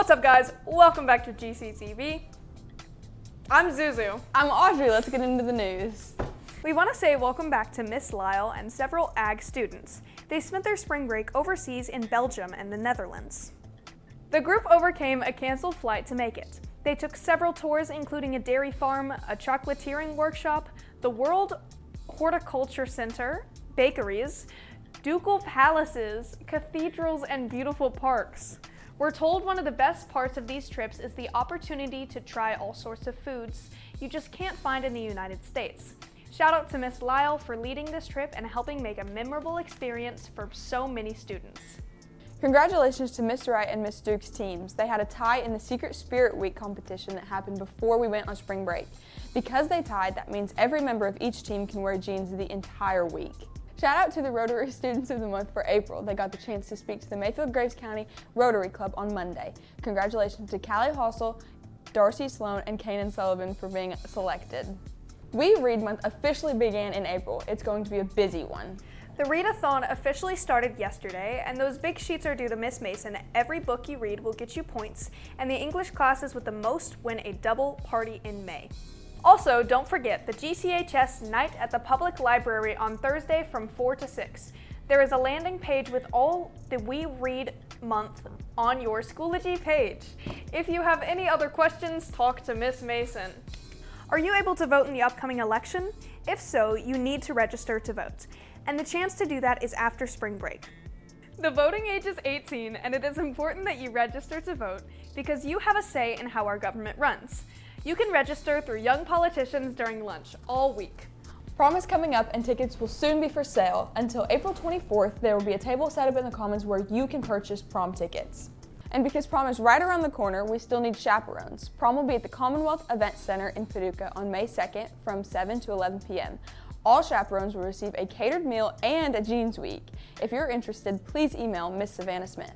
What's up, guys? Welcome back to GCTV. I'm Zuzu. I'm Audrey. Let's get into the news. We want to say welcome back to Miss Lyle and several ag students. They spent their spring break overseas in Belgium and the Netherlands. The group overcame a canceled flight to make it. They took several tours, including a dairy farm, a chocolatiering workshop, the World Horticulture Center, bakeries, ducal palaces, cathedrals, and beautiful parks. We're told one of the best parts of these trips is the opportunity to try all sorts of foods you just can't find in the United States. Shout out to Miss Lyle for leading this trip and helping make a memorable experience for so many students. Congratulations to Miss Wright and Miss Duke's teams. They had a tie in the Secret Spirit Week competition that happened before we went on spring break. Because they tied, that means every member of each team can wear jeans the entire week. Shout out to the Rotary Students of the Month for April. They got the chance to speak to the Mayfield-Graves County Rotary Club on Monday. Congratulations to Callie Hossel, Darcy Sloan, and Kanan Sullivan for being selected. We Read Month officially began in April. It's going to be a busy one. The Readathon officially started yesterday, and those big sheets are due to Miss Mason. Every book you read will get you points, and the English classes with the most win a double party in May. Also, don't forget the GCHS Night at the Public Library on Thursday from 4 to 6. There is a landing page with all the We Read Month on your Schoology page. If you have any other questions, talk to Miss Mason. Are you able to vote in the upcoming election? If so, you need to register to vote. And the chance to do that is after spring break. The voting age is 18, and it is important that you register to vote because you have a say in how our government runs. You can register through Young Politicians during lunch all week. Prom is coming up and tickets will soon be for sale. Until April 24th, there will be a table set up in the Commons where you can purchase prom tickets. And because prom is right around the corner, we still need chaperones. Prom will be at the Commonwealth Event Center in Paducah on May 2nd from 7 to 11 p.m. All chaperones will receive a catered meal and a jeans week. If you're interested, please email Miss Savannah Smith.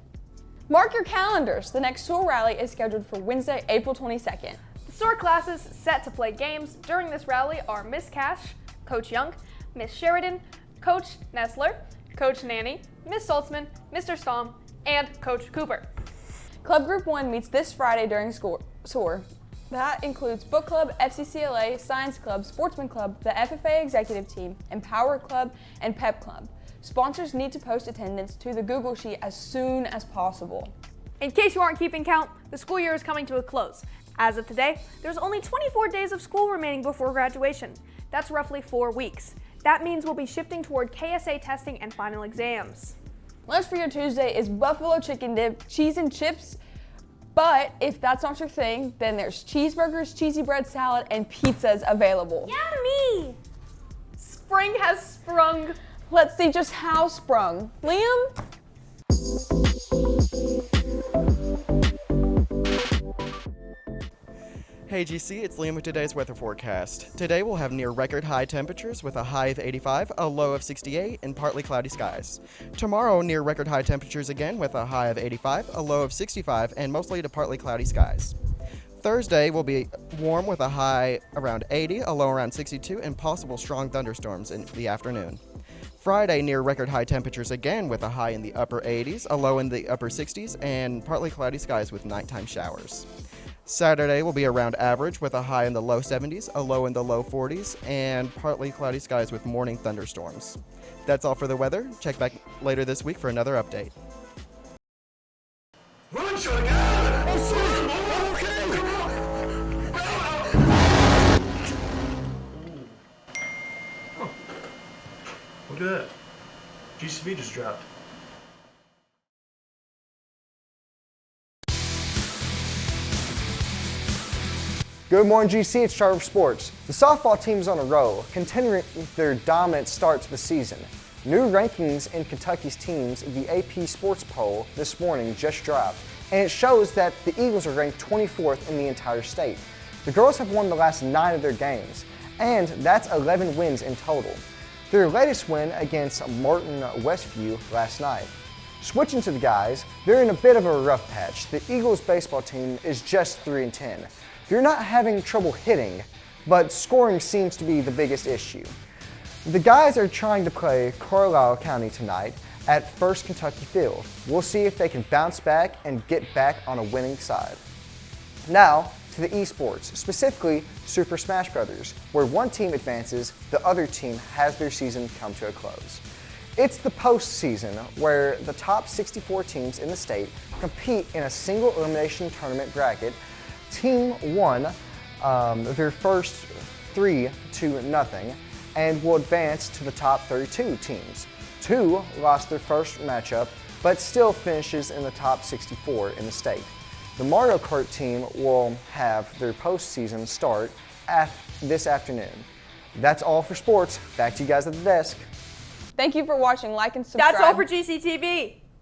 Mark your calendars. The next SOAR rally is scheduled for Wednesday, April 22nd. The SOAR classes set to play games during this rally are Miss Cash, Coach Young, Miss Sheridan, Coach Nestler, Coach Nanny, Miss Saltzman, Mr. Stom, and Coach Cooper. Club Group 1 meets this Friday during SOAR. That includes Book Club, FCCLA, Science Club, Sportsman Club, the FFA Executive Team, Empower Club, and Pep Club. Sponsors need to post attendance to the Google Sheet as soon as possible. In case you aren't keeping count, the school year is coming to a close. As of today, there's only 24 days of school remaining before graduation. That's roughly 4 weeks. That means we'll be shifting toward KSA testing and final exams. Lunch for your Tuesday is buffalo chicken dip, cheese and chips. But if that's not your thing, then there's cheeseburgers, cheesy bread salad, and pizzas available. Yummy! Spring has sprung. Let's see just how sprung. Liam? Hey GC, it's Liam with today's weather forecast. Today we'll have near record high temperatures with a high of 85, a low of 68, and partly cloudy skies. Tomorrow near record high temperatures again with a high of 85, a low of 65, and mostly to partly cloudy skies. Thursday will be warm with a high around 80, a low around 62, and possible strong thunderstorms in the afternoon. Friday near record high temperatures again with a high in the upper 80s, a low in the upper 60s, and partly cloudy skies with nighttime showers. Saturday will be around average with a high in the low 70s, a low in the low 40s, and partly cloudy skies with morning thunderstorms. That's all for the weather. Check back later this week for another update. Run, shot again! I'm sorry, I'm okay! Huh. Look at that. GCTV just dropped. Good morning, GC. It's Charter Sports. The softball team's on a roll, continuing their dominant start to the season. New rankings in Kentucky's teams, the AP Sports Poll this morning just dropped, and it shows that the Eagles are ranked 24th in the entire state. The girls have won the last 9 of their games, and that's 11 wins in total. Their latest win against Martin Westview last night. Switching to the guys, they're in a bit of a rough patch. The Eagles baseball team is just 3-10. They're not having trouble hitting, but scoring seems to be the biggest issue. The guys are trying to play Carlisle County tonight, at First Kentucky Field. We'll see if they can bounce back and get back on a winning side. Now, to the esports, specifically Super Smash Bros., where one team advances, the other team has their season come to a close. It's the postseason, where the top 64 teams in the state compete in a single elimination tournament bracket. Team 1 their first 3-0 and will advance to the top 32 teams. 2 lost their first matchup, but still finishes in the top 64 in the state. The Mario Kart team will have their postseason start this afternoon. That's all for sports. Back to you guys at the desk. Thank you for watching. Like and subscribe. That's all for GCTV.